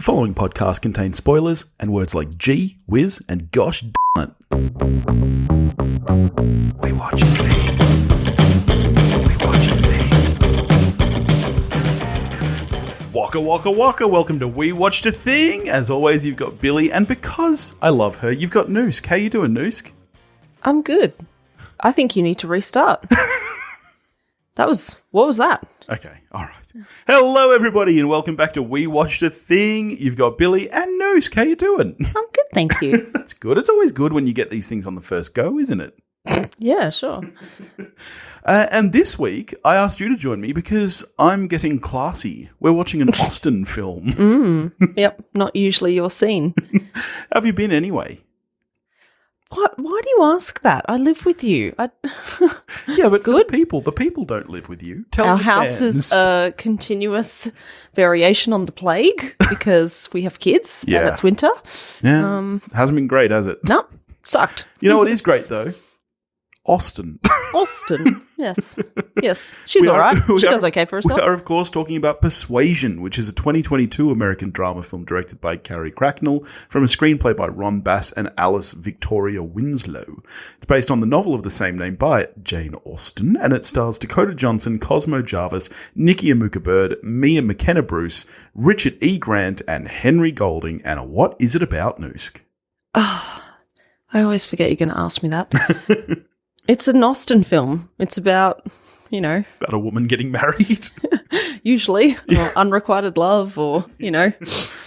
following podcast contains spoilers and words like gee, whiz, and gosh damn it. We watch the thing. We watch the thing. Waka waka waka, welcome to We Watched a Thing. As always, you've got Billy, and because I love her, you've got Noosk. How you doing, Noosk? I'm good. I think you need to restart. What was that? Okay, alright. Hello everybody and welcome back to We Watched a Thing. You've got Billy and Noosk. How you doing? I'm good, thank you. That's good. It's always good when you get these things on the first go, isn't it? Yeah, sure. And this week, I asked you to join me because I'm getting classy. We're watching an Austen film. Yep, not usually your scene. How have you been anyway? What? Why do you ask that? I live with you. Yeah, but good. The people don't live with you. Tell Our the house fans. is a continuous variation on the plague because we have kids and it's winter. Yeah, hasn't been great, has it? No, sucked. You know what is great, though? Austen. Austen, yes. She's all right. She does okay for herself. We are, of course, talking about Persuasion, which is a 2022 American drama film directed by Carrie Cracknell from a screenplay by Ron Bass and Alice Victoria Winslow. It's based on the novel of the same name by Jane Austen, and it stars Dakota Johnson, Cosmo Jarvis, Nikki Amuka-Bird, McKenna-Bruce, Richard E. Grant, and Henry Golding. And what is it about, Noosk? I always forget you're going to ask me that. It's an Austen film. It's about, About a woman getting married? usually, or unrequited love or,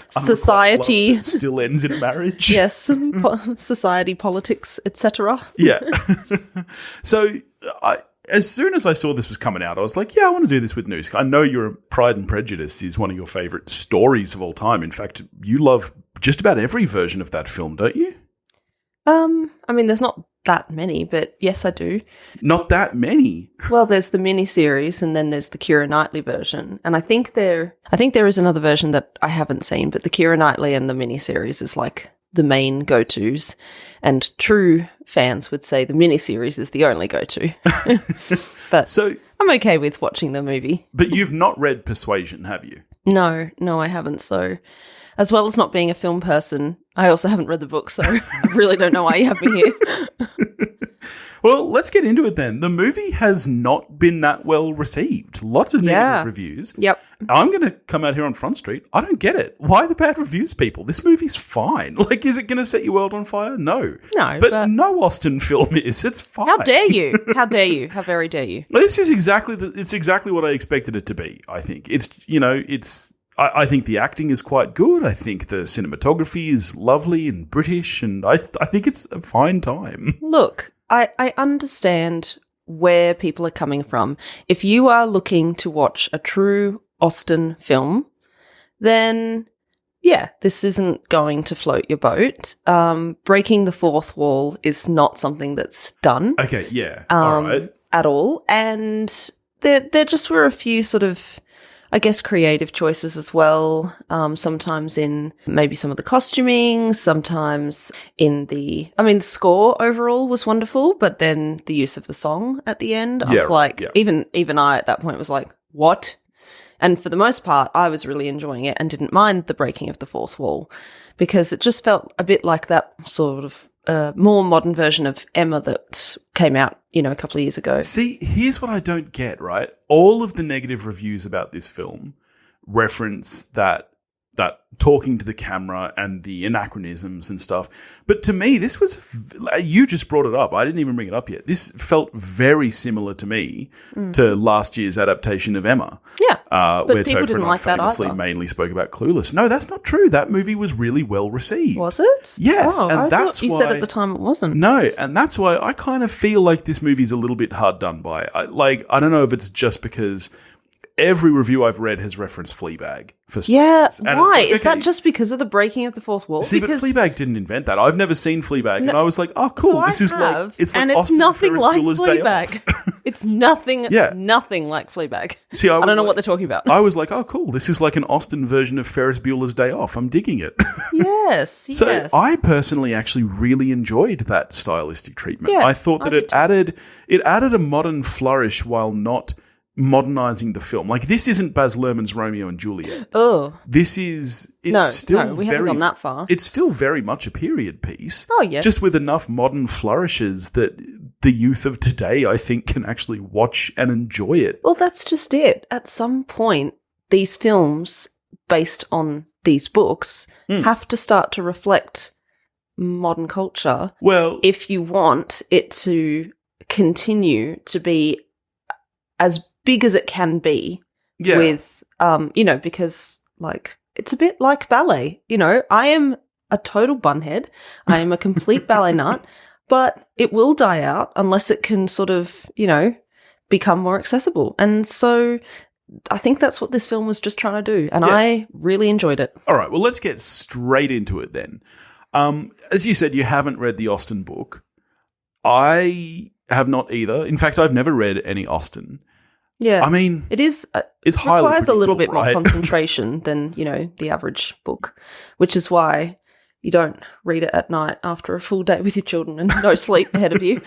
society. Love that still ends in a marriage. Yes, society, politics, etc. Yeah. So, as soon as I saw this was coming out, I was like, yeah, I want to do this with Noosk. I know your Pride and Prejudice is one of your favourite stories of all time. In fact, you love just about every version of that film, don't you? There's not that many, but yes, I do. Not that many? Well, there's the miniseries and then there's the Keira Knightley version. And I think there is another version that I haven't seen, but the Keira Knightley and the miniseries is like the main go-tos. And true fans would say the miniseries is the only go-to. But so I'm okay with watching the movie. But you've not read Persuasion, have you? No, I haven't. So as well as not being a film person, I also haven't read the book, so I really don't know why you have me here. Well, let's get into it then. The movie has not been that well received. Lots of negative reviews. Yep. I'm going to come out here on Front Street. I don't get it. Why the bad reviews, people? This movie's fine. Like, is it going to set your world on fire? No. No. But no Austen film is. It's fine. How dare you? How dare you? How very dare you? This is exactly what I expected it to be, I think. I think the acting is quite good. I think the cinematography is lovely and British, and I think it's a fine time. Look, I understand where people are coming from. If you are looking to watch a true Austen film, then yeah, this isn't going to float your boat. Breaking the fourth wall is not something that's done. Okay, yeah, all right. At all. And there just were a few sort of, I guess, creative choices as well. Sometimes in maybe some of the costuming, sometimes in the score overall was wonderful, but then the use of the song at the end, I was like, even I at that point was like, what? And for the most part, I was really enjoying it and didn't mind the breaking of the fourth wall because it just felt a bit like that sort of more modern version of Emma that came out, a couple of years ago. See, here's what I don't get, right? All of the negative reviews about this film reference that talking to the camera and the anachronisms and stuff. But to me, this was, you just brought it up. I didn't even bring it up yet. This felt very similar to me to last year's adaptation of Emma. Yeah. Where Topher and I famously mainly spoke about Clueless. No, that's not true. That movie was really well received. Was it? Yes. Oh, and that's you why said at the time it wasn't. No, and that's why I kind of feel like this movie's a little bit hard done by. I don't know if it's just because every review I've read has referenced Fleabag. Yeah, why? Is that just because of the breaking of the fourth wall? See, but Fleabag didn't invent that. I've never seen Fleabag, and I was like, oh, cool. So this is like it's Austin nothing Ferris like Bueller's Day Fleabag. Off. It's nothing like Fleabag. See, I don't know what they're talking about. I was like, oh, cool. This is like an Austin version of Ferris Bueller's Day Off. I'm digging it. Yes. So I personally actually really enjoyed that stylistic treatment. Yeah, I thought that it added a modern flourish while not modernizing the film. Like, this isn't Baz Luhrmann's Romeo and Juliet. Oh. This is... It's No, still we haven't gone that far. It's still very much a period piece. Oh, yes. Just with enough modern flourishes that the youth of today, I think, can actually watch and enjoy it. Well, that's just it. At some point, these films, based on these books, have to start to reflect modern culture. Well, if you want it to continue to be as big as it can be with, because, like, it's a bit like ballet. I am a total bunhead. I am a complete ballet nut, but it will die out unless it can sort of, become more accessible. And so I think that's what this film was just trying to do, and I really enjoyed it. All right, well, let's get straight into it then. As you said, you haven't read the Austen book. I have not either. In fact, I've never read any Austen. Yeah. I mean, it's highly requires a little bit right? more concentration than, the average book, which is why you don't read it at night after a full day with your children and no sleep ahead of you.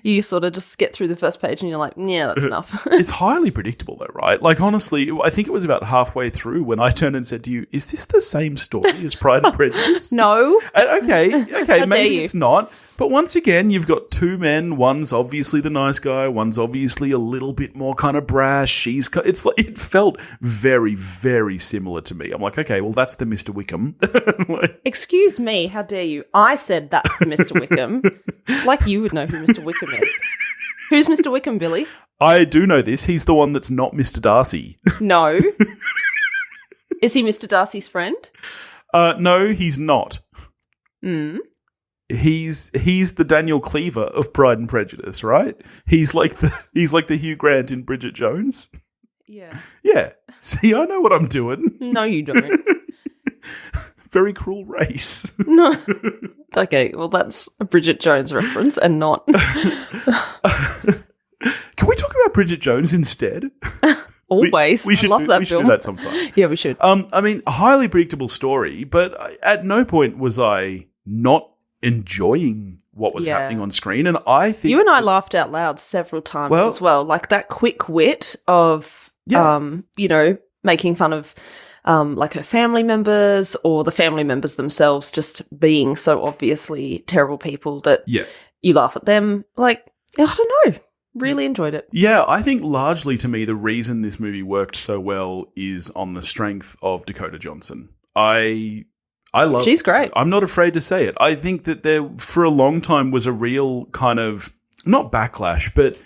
You sort of just get through the first page and you're like, yeah, that's enough. It's highly predictable though, right? Like, honestly, I think it was about halfway through when I turned and said to you, is this the same story as Pride and Prejudice? No. Okay, maybe it's not. But once again, you've got two men. One's obviously the nice guy. One's obviously a little bit more kind of brash. It's like, it felt very, very similar to me. I'm like, okay, well, that's the Mr. Wickham. Excuse me, how dare you? I said that's the Mr. Wickham. Like you would know who Mr. Wickham is. Who's Mr. Wickham, Billy? I do know this. He's the one that's not Mr. Darcy. No. Is he Mr. Darcy's friend? No, he's not. He's the Daniel Cleaver of Pride and Prejudice, right? He's like the Hugh Grant in Bridget Jones. Yeah. Yeah. See, I know what I'm doing. No, you don't. Very Cruel Race. No. Okay, well, that's a Bridget Jones reference and not... Can we talk about Bridget Jones instead? Always. We should, I love that we film. should do that sometime. Yeah, we should. I mean, a highly predictable story, but at no point was I not enjoying what was happening on screen. And I think... You and I laughed out loud several times as well. Like that quick wit of, making fun of... like her family members or the family members themselves just being so obviously terrible people that you laugh at them. Like, I don't know. Really enjoyed it. Yeah, I think largely to me the reason this movie worked so well is on the strength of Dakota Johnson. I love She's great. I'm not afraid to say it. I think that there for a long time was a real kind of, not backlash, but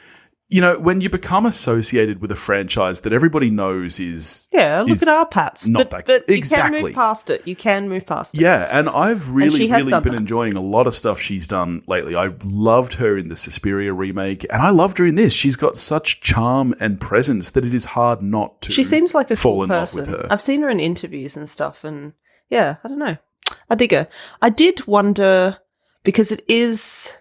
when you become associated with a franchise that everybody knows is... Yeah, look at our Pats. But exactly. You can move past it. You can move past it. Yeah, and I've really been enjoying a lot of stuff she's done lately. I loved her in the Suspiria remake, and I loved her in this. She's got such charm and presence that it is hard not to She seems like a fall cool in person. love with her. I've seen her in interviews and stuff, and yeah, I don't know. I dig her. I did wonder, because it is...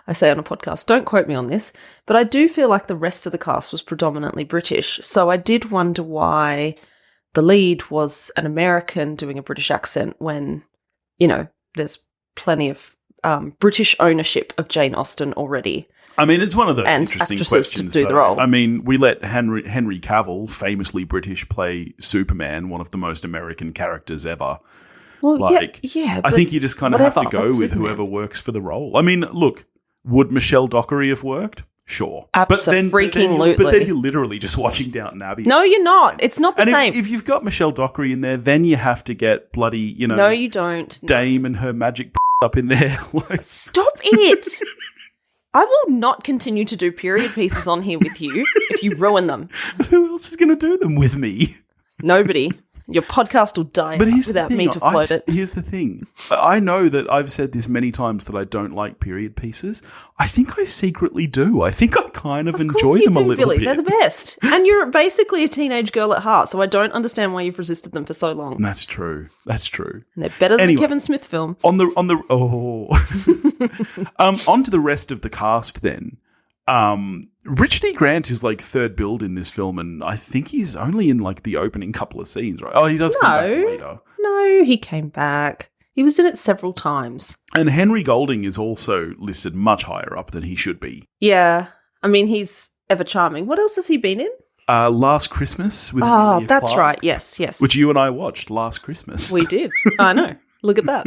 I say on a podcast, don't quote me on this, but I do feel like the rest of the cast was predominantly British. So I did wonder why the lead was an American doing a British accent when, there's plenty of British ownership of Jane Austen already. I mean, it's one of those and interesting questions. To do the role. I mean, we let Henry Cavill, famously British, play Superman, one of the most American characters ever. Well, I think you just kind of have to go with whoever works for the role. I mean, look, would Michelle Dockery have worked? Sure. Absolutely. But then you're literally just watching Downton Abbey. No, you're not. It's not the same. If you've got Michelle Dockery in there, then you have to get bloody, No, you don't. Dame and her magic up in there. Stop it. I will not continue to do period pieces on here with you if you ruin them. But who else is going to do them with me? Nobody. Your podcast will die without me to float it. Here's the thing. I know that I've said this many times that I don't like period pieces. I think I secretly do. I think I kind of enjoy them a little bit. They're the best. And you're basically a teenage girl at heart, so I don't understand why you've resisted them for so long. That's true. And they're better than the Kevin Smith film. On to the rest of the cast then. Richard E. Grant is like third build in this film, and I think he's only in like the opening couple of scenes, right? Oh, he does come back later. No, he came back. He was in it several times. And Henry Golding is also listed much higher up than he should be. Yeah. I mean, he's ever charming. What else has he been in? Last Christmas with Oh, Emilia that's Clarke, right. Yes. which you and I watched last Christmas. We did. I know. Look at that.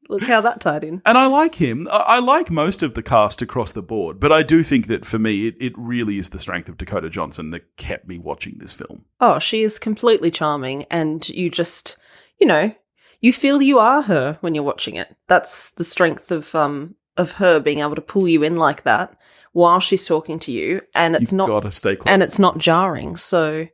Look how that tied in. And I like him. I like most of the cast across the board, but I do think that for me, it really is the strength of Dakota Johnson that kept me watching this film. Oh, she is completely charming, and you just, you feel you are her when you're watching it. That's the strength of her being able to pull you in like that while she's talking to you, and it's You've got to stay close. and it's not jarring. So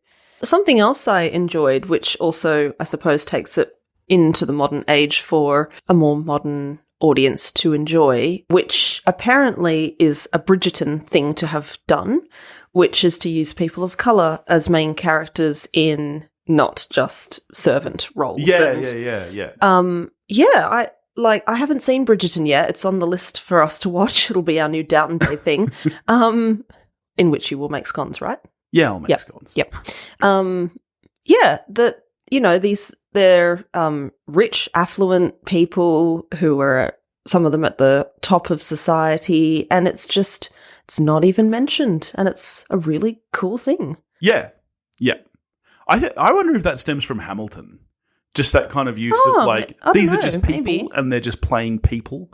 something else I enjoyed, which also I suppose takes it into the modern age for a more modern audience to enjoy, which apparently is a Bridgerton thing to have done, which is to use people of colour as main characters in not just servant roles. Yeah. I haven't seen Bridgerton yet. It's on the list for us to watch. It'll be our new Downton Day thing, in which you will make scones, right? Yeah, I'll make scones. Yep. They're rich, affluent people who are, some of them at the top of society, and it's not even mentioned, and it's a really cool thing. Yeah. I wonder if that stems from Hamilton. Just that kind of use of these are just people, maybe. And they're just playing people.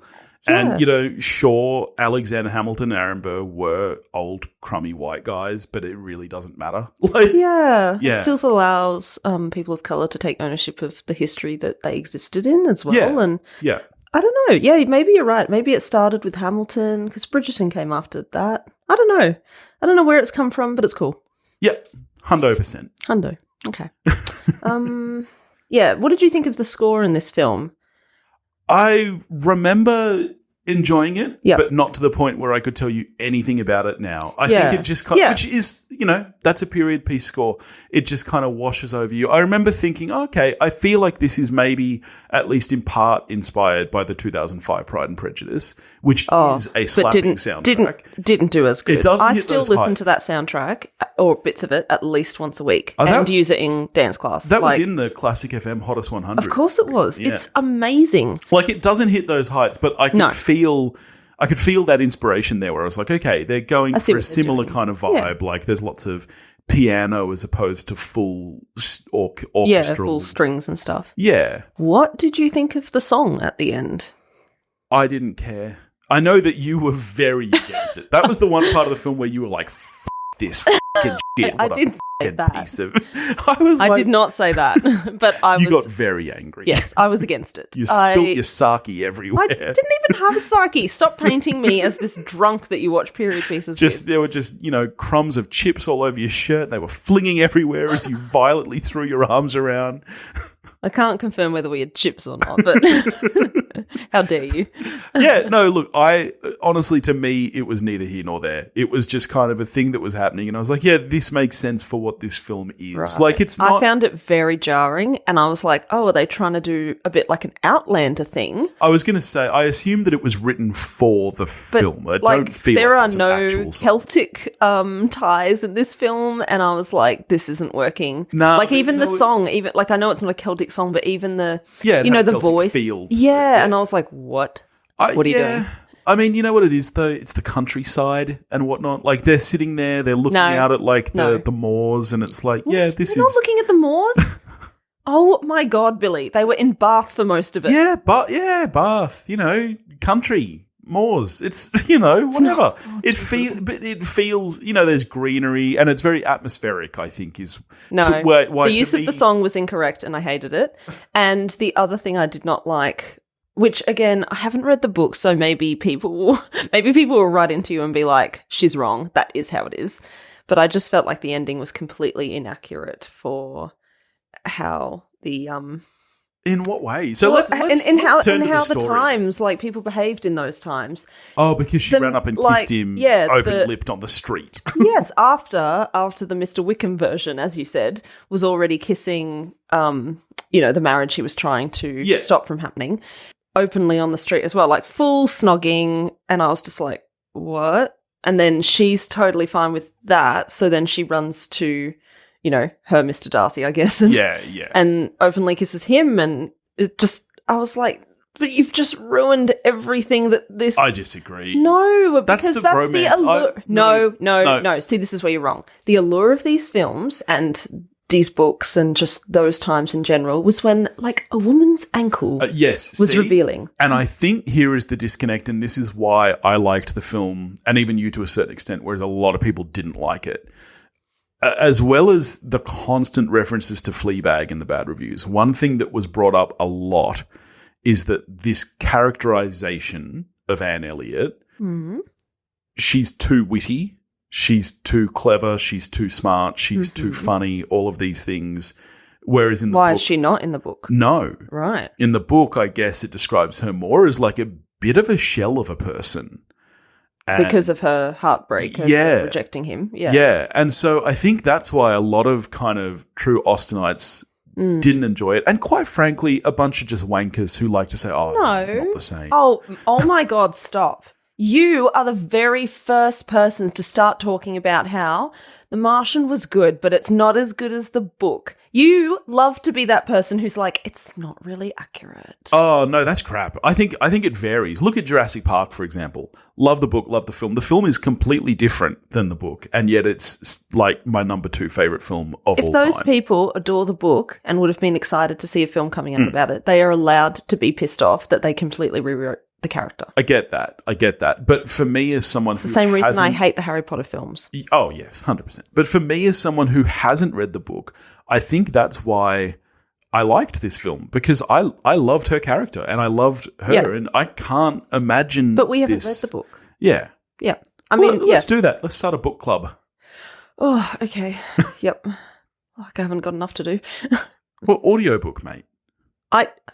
Yeah. And, sure, Alexander Hamilton and Aaron Burr were old, crummy white guys, but it really doesn't matter. It still allows people of colour to take ownership of the history that they existed in as well. Yeah. And yeah. I don't know. Yeah, maybe you're right. Maybe it started with Hamilton, because Bridgerton came after that. I don't know. I don't know where it's come from, but it's cool. Yep. 100%. Hundo. Okay. What did you think of the score in this film? I remember enjoying it, Yep. but not to the point where I could tell you anything about it now. I think it just kind of, which is, that's a period piece score. It just kind of washes over you. I remember thinking, okay, I feel like this is maybe at least in part inspired by the 2005 Pride and Prejudice, which is a slapping soundtrack. Didn't do as good. It doesn't I hit still those listen heights. to that soundtrack, or bits of it, at least once a week, Oh, and use it in dance class. That was in the Classic FM Hottest 100. Of course it was. Yeah. It's amazing. Like, it doesn't hit those heights, but I could feel that inspiration there where I was like, okay, they're going for a similar kind of vibe. Yeah. Like, there's lots of piano as opposed to full orchestral. Yeah, full strings and stuff. Yeah. What did you think of the song at the end? I didn't care. I know that you were very against it. That was the one part of the film where you were like, F this fucking shit. What I did say that. Piece of... I did not say that, but You got very angry. Yes, I was against it. You spilt your sake everywhere. I didn't even have a sake. Stop painting me as this drunk that you watch period pieces with. There were just, crumbs of chips all over your shirt. They were flinging everywhere as you violently threw your arms around. I can't confirm whether we had chips or not, but how dare you? Yeah, no, look, honestly, to me, it was neither here nor there. It was just kind of a thing that was happening, and I was like, yeah, this makes sense for what this film is. Right. Like, it's not... I found it very jarring, and I was like, oh, are they trying to do a bit like an Outlander thing? I was going to say, I assumed that it was written for the film. I don't feel there like are no Celtic ties in this film, and I was like, this isn't working. No, the song, even like, I know it's not a Celtic song, but even the the Celtic voice feel. Yeah, and I was like, what are you doing? I mean, you know what it is though? It's the countryside and whatnot. Like, they're sitting there, they're looking out at the moors, and it's like, You're not looking at the moors. Oh my God, Billy! They were in Bath for most of it. Yeah, Bath. Country. Moors. It's, whatever. It feels, there's greenery, and it's very atmospheric, I think, is the use of the song was incorrect, and I hated it. And the other thing I did not like, which again, I haven't read the book, so maybe people will write into you and be like, she's wrong. That is how it is. But I just felt like the ending was completely inaccurate for how the In what way? So let's how turn to the story. The times, like, people behaved in those times. Oh, because she ran up and kissed him open-lipped on the street. Yes, after the Mr. Wickham version, as you said, was already kissing, the marriage he was trying to stop from happening, openly on the street as well, like full snogging. And I was just like, what? And then she's totally fine with that. So then she runs to... her Mr. Darcy, I guess. And, and openly kisses him. And it just, I was like, But you've just ruined everything that this... I disagree. No, That's because the romance. the allure. No. See, this is where you're wrong. The allure of these films and these books and just those times in general was when, like, a woman's ankle was revealing. And I think here is the disconnect, and this is why I liked the film, and even you to a certain extent, whereas a lot of people didn't like it. As well as the constant references to Fleabag in the bad reviews, one thing that was brought up a lot is that this characterization of Anne Elliot, she's too witty, she's too clever, she's too smart, she's too funny, all of these things. Whereas in the book... Why is she not in the book? No. Right. In the book, I guess it describes her more as like a bit of a shell of a person. Because of her heartbreak of rejecting him. Yeah. Yeah. And so I think that's why a lot of kind of true Austenites didn't enjoy it. And quite frankly, a bunch of just wankers who like to say, no, it's not the same. Oh my God, stop. You are the very first person to start talking about how The Martian was good, but it's not as good as the book. You love to be that person who's like, it's not really accurate. Oh, no, that's crap. I think it varies. Look at Jurassic Park, for example. Love the book, love the film. The film is completely different than the book, and yet it's like my number 2 favorite film of all time. If those people adore the book and would have been excited to see a film coming out about it, they are allowed to be pissed off that they completely rewrote the character. I get that. But for me, as someone who the same reason I hate the Harry Potter films. Oh, yes, 100%. But for me, as someone who hasn't read the book, I think that's why I liked this film, because I loved her character and I loved her, and I can't imagine. But we haven't read the book. Yeah. Yeah. Let's do that. Let's start a book club. Oh, okay. Yep. Like I haven't got enough to do. Well, audiobook, mate.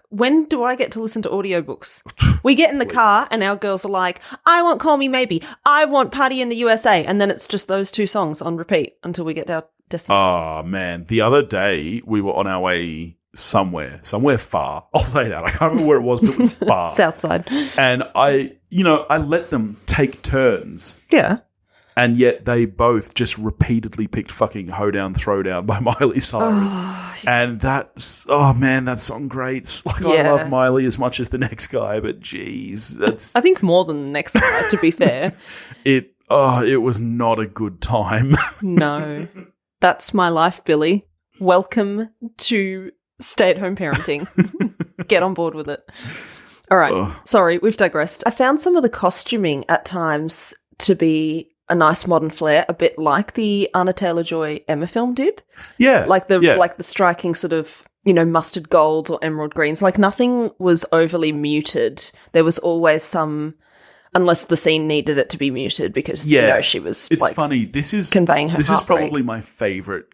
When do I get to listen to audiobooks? We get in the car and our girls are like, I want Call Me Maybe. I want Party in the USA. And then it's just those 2 songs on repeat until we get to our destination. Oh, man. The other day we were on our way somewhere far. I'll say that. I can't remember where it was, but it was far. Southside. And I let them take turns. Yeah. And yet they both just repeatedly picked fucking Hoedown Throwdown by Miley Cyrus. And that's, oh man, that song grates. Like, I love Miley as much as the next guy, but geez, that's... I think more than the next guy, to be fair. It was not a good time. No. That's my life, Billy. Welcome to stay-at-home parenting. Get on board with it. All right. Sorry, we've digressed. I found some of the costuming at times to be a nice modern flair, a bit like the Anna Taylor-Joy Emma film did. Yeah. Like the striking sort of, mustard gold or emerald greens. Like nothing was overly muted. There was always some, unless the scene needed it to be muted because, she was It's funny. This is conveying her This heartbreak. is probably my favorite.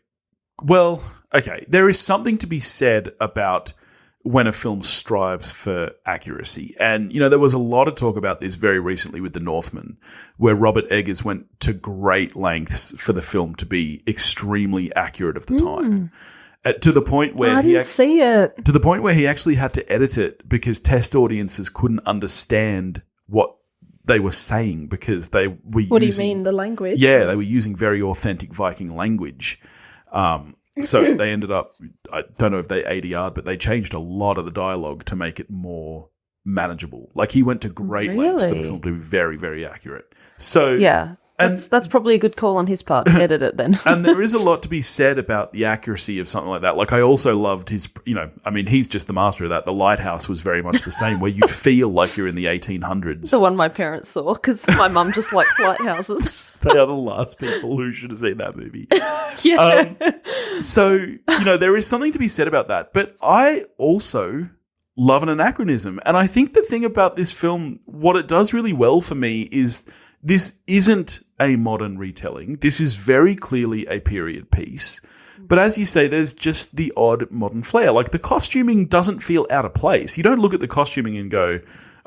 Well, okay. There is something to be said about when a film strives for accuracy. And, there was a lot of talk about this very recently with The Northman, where Robert Eggers went to great lengths for the film to be extremely accurate of the time. To the point where I didn't see it. To the point where he actually had to edit it because test audiences couldn't understand what they were saying because they were What do you mean, the language? Yeah, they were using very authentic Viking language. So they ended up, I don't know if they ADR'd, but they changed a lot of the dialogue to make it more manageable. Like he went to great lengths for the film to be very, very accurate. So yeah, that's probably a good call on his part to edit it then. And there is a lot to be said about the accuracy of something like that. Like I also loved his, he's just the master of that. The Lighthouse was very much the same, where you feel like you're in the 1800s. The one my parents saw, because my mum just likes lighthouses. They are the last people who should have seen that movie. Yeah. So, there is something to be said about that. But I also love an anachronism. And I think the thing about this film, what it does really well for me is this isn't a modern retelling. This is very clearly a period piece. But as you say, there's just the odd modern flair. Like the costuming doesn't feel out of place. You don't look at the costuming and go,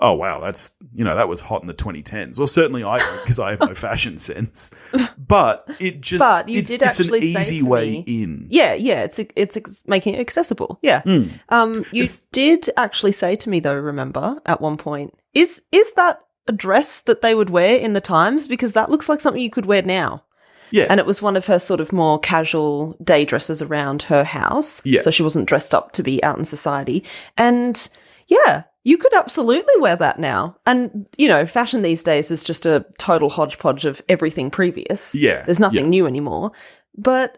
oh, wow, that's, that was hot in the 2010s. Or certainly I don't, because I have no fashion sense. But it just, it's an easy way in. Yeah, it's making it accessible. Yeah. You did actually say to me, though, remember, at one point, is that a dress that they would wear in the times? Because that looks like something you could wear now. Yeah. And it was one of her sort of more casual day dresses around her house. Yeah. So she wasn't dressed up to be out in society. And yeah, You could absolutely wear that now. And, you know, fashion these days is just a total hodgepodge of everything previous. Yeah. There's nothing new anymore. But,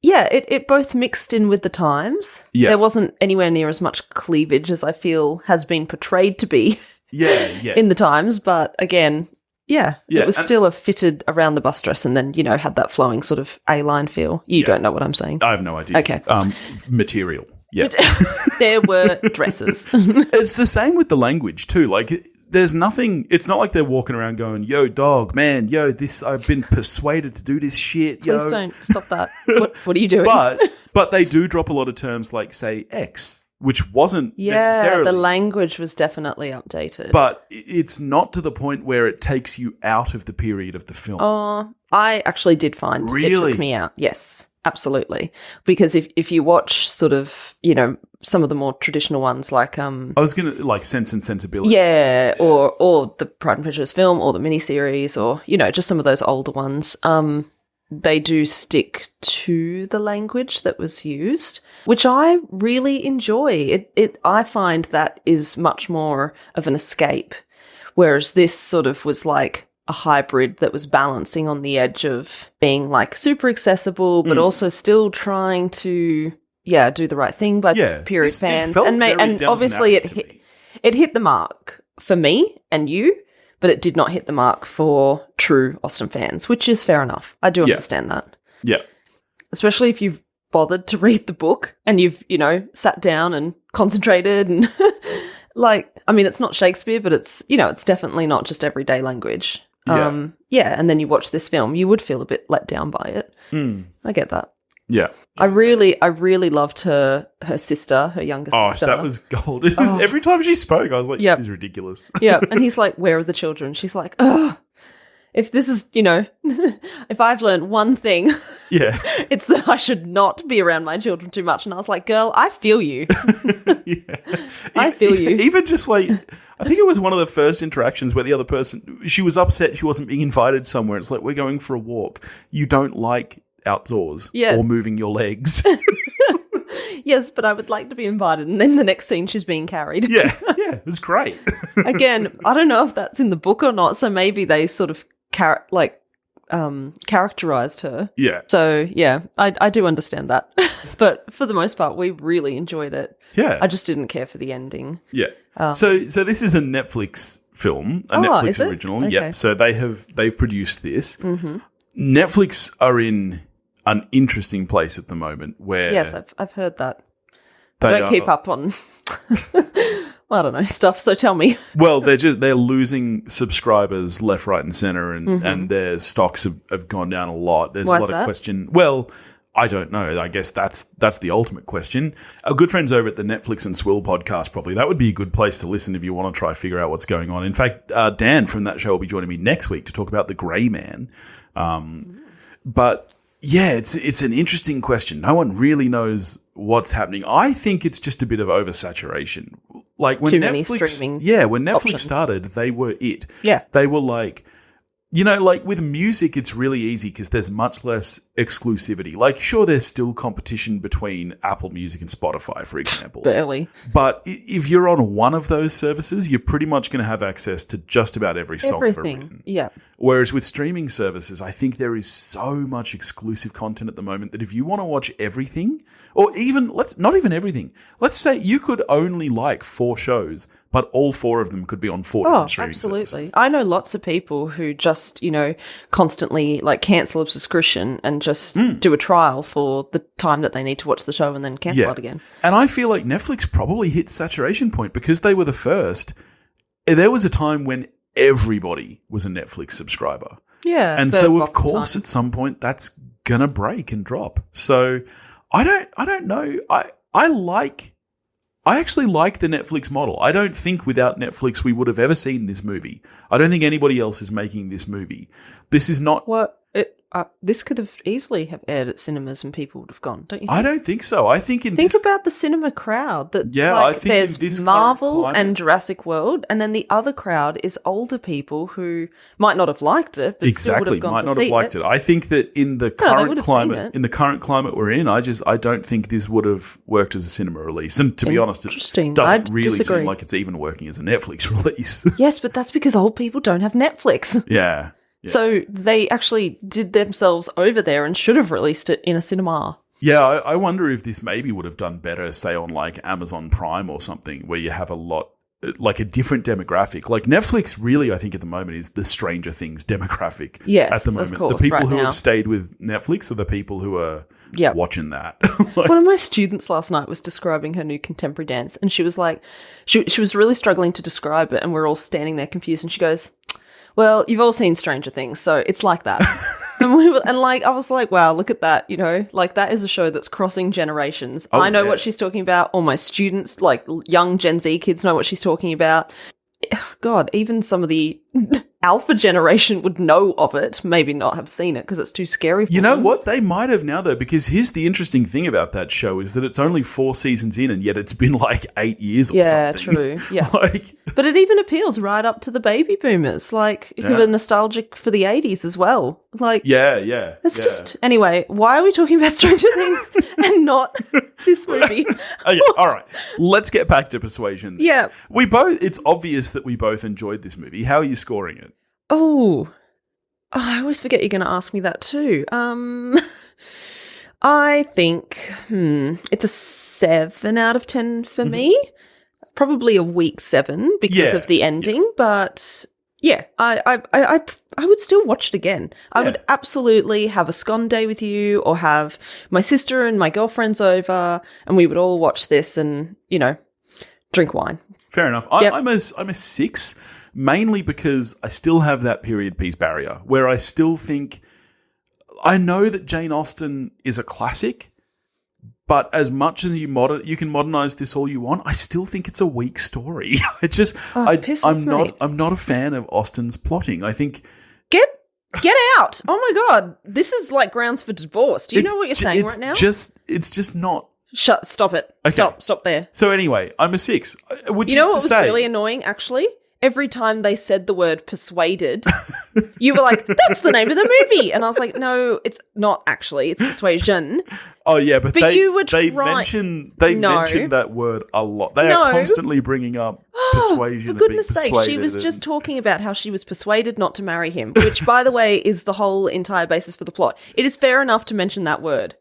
it both mixed in with the times. Yeah. There wasn't anywhere near as much cleavage as I feel has been portrayed to be in the times. But again, it was still a fitted around the bust dress and then, you know, had that flowing sort of A-line feel. You don't know what I'm saying. I have no idea. Okay. Material. Yeah. There were dresses. It's the same with the language too. Like, there's nothing, it's not like they're walking around going, yo, dog, man, yo, this, I've been persuaded to do this shit, yo. Please don't stop that. What are you doing? But they do drop a lot of terms like, say, X, which wasn't necessarily. The language was definitely updated. But it's not to the point where it takes you out of the period of the film. Oh, I actually did find it took me out. Yes. Absolutely. Because if you watch sort of, you know, some of the more traditional ones like I was going to like Sense and Sensibility. Yeah, or the Pride and Prejudice film or the miniseries or, you know, just some of those older ones, they do stick to the language that was used, which I really enjoy. I find that is much more of an escape, whereas this sort of was like a hybrid that was balancing on the edge of being like super accessible, but also still trying to, do the right thing by period fans. And obviously it hit the mark for me and you, but it did not hit the mark for true Austen fans, which is fair enough. I do understand that. Yeah. Especially if you've bothered to read the book and you've, you know, sat down and concentrated and like, I mean, it's not Shakespeare, but it's, you know, it's definitely not just everyday language. And then you watch this film, you would feel a bit let down by it. I get that. Yeah. I really loved her sister, her younger sister. Oh, that was gold. It was, every time she spoke, I was like, this is ridiculous. Yeah. And he's like, where are the children? She's like, oh, if this is, you know, if I've learned one thing, it's that I should not be around my children too much. And I was like, girl, I feel you. I feel you. Even just like, I think it was one of the first interactions where the other person, she was upset she wasn't being invited somewhere. It's like, we're going for a walk. You don't like outdoors or moving your legs. Yes, but I would like to be invited. And then the next scene, she's being carried. Yeah, it was great. Again, I don't know if that's in the book or not. So maybe they sort of characterized her. Yeah. So, I do understand that. But for the most part, we really enjoyed it. Yeah. I just didn't care for the ending. Yeah. So this is a Netflix film, a Netflix original. Okay. Yeah. So they've produced this. Mm-hmm. Netflix are in an interesting place at the moment where... Yes, I've heard that. I don't keep up on... I don't know, stuff, so tell me. Well, they're losing subscribers left, right, and center, and their stocks have gone down a lot. There's a lot of question. Well, I don't know. I guess that's the ultimate question. Our good friends over at the Netflix and Swill podcast, probably that would be a good place to listen if you want to try to figure out what's going on. In fact, Dan from that show will be joining me next week to talk about The Grey Man. But yeah, it's an interesting question. No one really knows what's happening. I think it's just a bit of oversaturation. Like when Netflix started, they were it. Yeah. They were like, you know, like with music, it's really easy because there's much less exclusivity. Like, sure, there's still competition between Apple Music and Spotify, for example. Barely. But if you're on one of those services, you're pretty much going to have access to just about every song ever written. Yeah. Whereas with streaming services, I think there is so much exclusive content at the moment that if you want to watch everything, or even not even everything, let's say you could only like 4 shows, but all 4 of them could be on 4 different streaming services. I know lots of people who just, you know, constantly like cancel a subscription and just do a trial for the time that they need to watch the show and then cancel it again. And I feel like Netflix probably hit saturation point because they were the first. There was a time when everybody was a Netflix subscriber. Yeah. And so of course at some point that's going to break and drop. So I don't know. I actually like the Netflix model. I don't think without Netflix we would have ever seen this movie. I don't think anybody else is making this movie. This is not... What? this could have easily have aired at cinemas and people would have gone, don't you think? I don't think so. I think Think about the cinema crowd. That I think there's in this Marvel current and Jurassic World, and then the other crowd is older people who might not have liked it, but still would have gone might to not see have liked it. I think that in the current climate we're in, I don't think this would have worked as a cinema release. And to be honest, it doesn't really seem like it's even working as a Netflix release. Yes, but that's because old people don't have Netflix. Yeah. So they actually did themselves over there and should have released it in a cinema. Yeah, I wonder if this maybe would have done better, say, on like Amazon Prime or something, where you have a lot, like a different demographic. Like Netflix really, I think at the moment is the Stranger Things demographic. Yes, at the moment. of course, the people right who now have stayed with Netflix are the people who are watching that. One of my students last night was describing her new contemporary dance, and she was like, she was really struggling to describe it, and we're all standing there confused, and she goes, well, you've all seen Stranger Things, so it's like that. I was like, wow, look at that, like that is a show that's crossing generations. I know what she's talking about. All my students, like young Gen Z kids, know what she's talking about. God, even some of the alpha generation would know of it, maybe not have seen it because it's too scary for them. You know what? They might have now, though, because here's the interesting thing about that show is that it's only 4 seasons in and yet it's been like 8 years or something. Yeah, true. Yeah. But it even appeals right up to the baby boomers, like who are nostalgic for the 80s as well. Like, yeah. It's just, anyway, why are we talking about Stranger Things and not this movie? Okay, all right. Let's get back to Persuasion. Yeah. It's obvious that we both enjoyed this movie. How are you scoring it? Oh, I always forget you're going to ask me that too. I think it's a 7 out of 10 for me. Probably a weak 7 because of the ending, but yeah, I would still watch it again. I would absolutely have a scone day with you, or have my sister and my girlfriends over, and we would all watch this and drink wine. Fair enough. I'm a 6. Mainly because I still have that period piece barrier where I still think I know that Jane Austen is a classic, but as much as you can modernize this all you want, I still think it's a weak story. I'm not a fan of Austen's plotting. I think get out. Oh my God. This is like grounds for divorce. Do you know what you're saying right now? It's just not. Stop it. Okay. Stop there. So anyway, I'm a 6. Which you know what was really annoying actually? Every time they said the word persuaded, you were like, that's the name of the movie. And I was like, no, it's not actually. It's Persuasion. Oh, yeah, but they mention that word a lot. They are constantly bringing up persuasion. For goodness sake, she was just talking about how she was persuaded not to marry him, which, by the way, is the whole entire basis for the plot. It is fair enough to mention that word.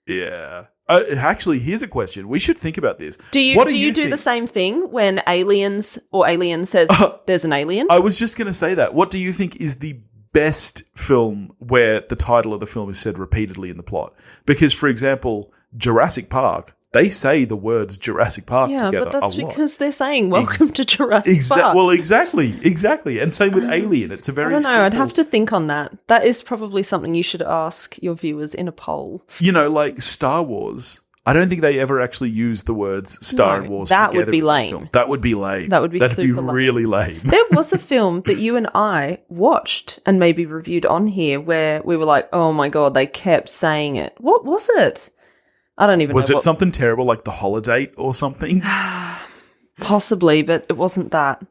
Yeah. Actually, here's a question. We should think about this. Do you do the same thing when alien says there's an alien? I was just going to say that. What do you think is the best film where the title of the film is said repeatedly in the plot? Because, for example, Jurassic Park, they say the words Jurassic Park together a lot. Yeah, but that's because they're saying welcome to Jurassic Park. Well, exactly. And same with Alien. It's a very I don't know. I'd have to think on that. That is probably something you should ask your viewers in a poll. Like Star Wars, I don't think they ever actually use the words Star Wars together. That would be lame. That would be lame. That'd be really lame. There was a film that you and I watched and maybe reviewed on here where we were like, oh my God, they kept saying it. What was it? I don't even know. Was it something terrible like The Holiday or something? Possibly, but it wasn't that.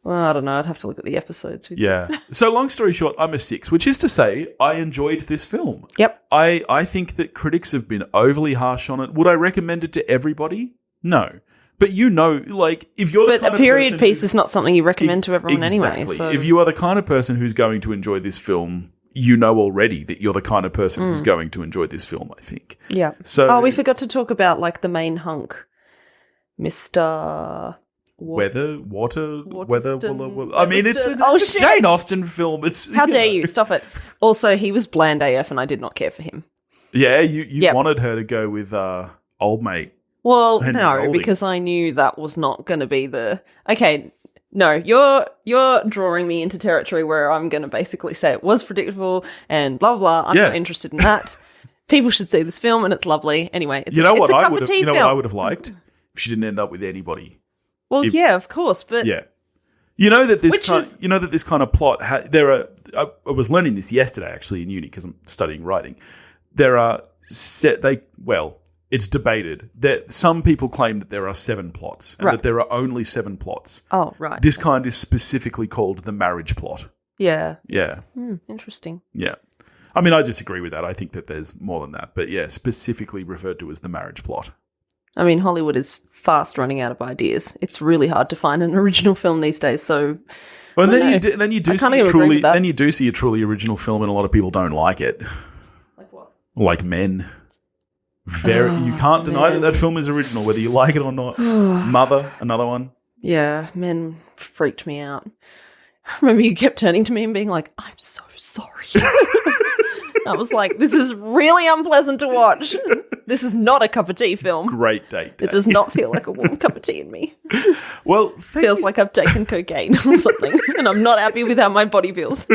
Well, I don't know. I'd have to look at the episodes. Yeah. So long story short, I'm a 6, which is to say I enjoyed this film. Yep. I think that critics have been overly harsh on it. Would I recommend it to everybody? No. But if you're the kind of a period person piece is not something you recommend to everyone anyway. So. If you are the kind of person who's going to enjoy this film, you know already that you're the kind of person who's going to enjoy this film, I think. Yeah. So we forgot to talk about the main hunk. Mr. Weather. I mean, it's a Jane Austen film. How dare you? Stop it. Also, he was bland AF and I did not care for him. Yeah, you wanted her to go with old mate. Well, no, because I knew that was not going to be the... Okay, no, you're drawing me into territory where I'm going to basically say it was predictable and blah, blah, blah. I'm not interested in that. People should see this film and it's lovely. Anyway, it's a cup of tea film. What I would have liked? If she didn't end up with anybody. Well, yeah, of course, but... Yeah. You know that this Which this kind of plot. I was learning this yesterday actually in uni because I'm studying writing. There are it's debated that some people claim that there are 7 plots and that there are only 7 plots. Oh, right. This kind is specifically called the marriage plot. Yeah. Yeah. Interesting. Yeah. I mean, I disagree with that. I think that there's more than that. But yeah, specifically referred to as the marriage plot. I mean, Hollywood is fast running out of ideas. It's really hard to find an original film these days, so... Well, then you do see a truly original film and a lot of people don't like it. Like what? Like Men. You can't deny that film is original, whether you like it or not. Mother, another one. Yeah, Men freaked me out. I remember you kept turning to me and being like, I'm so sorry. I was like, this is really unpleasant to watch. This is not a cup of tea film. Great date day. It does not feel like a warm cup of tea in me. Well, feels like I've taken cocaine or something, and I'm not happy with how my body feels.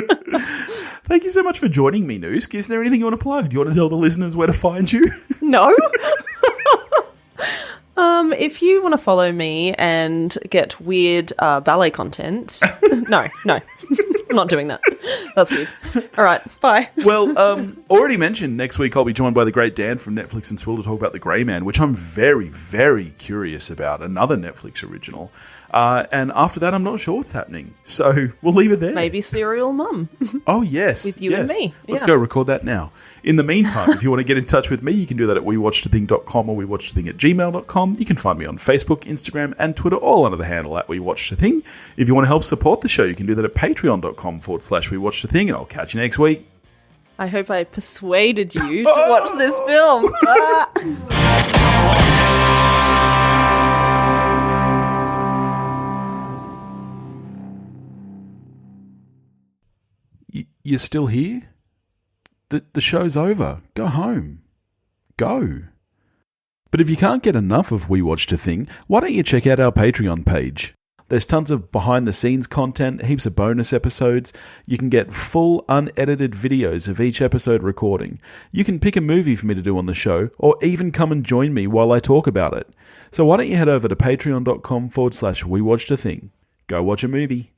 Thank you so much for joining me, Noosk. Is there anything you want to plug? Do you want to tell the listeners where to find you? No. If you want to follow me and get weird ballet content, no, I'm not doing that. That's weird. All right, bye. Well, already mentioned, next week I'll be joined by the great Dan from Netflix and Swill to talk about The Grey Man, which I'm very, very curious about. Another Netflix original. And after that, I'm not sure what's happening. So we'll leave it there. Maybe Serial Mum. Oh, yes. With you and me. Let's go record that now. In the meantime, if you want to get in touch with me, you can do that at wewatchedathing.com or wewatchedathing@gmail.com. You can find me on Facebook, Instagram, and Twitter, all under the handle at wewatchedathing. If you want to help support the show, you can do that at patreon.com/wewatchedathing, and I'll catch you next week. I hope I persuaded you to watch this film. You're still here? The show's over. Go home. Go. But if you can't get enough of We Watched a Thing, why don't you check out our Patreon page? There's tons of behind-the-scenes content, heaps of bonus episodes. You can get full, unedited videos of each episode recording. You can pick a movie for me to do on the show, or even come and join me while I talk about it. So why don't you head over to patreon.com/wewatchedathing. Go watch a movie.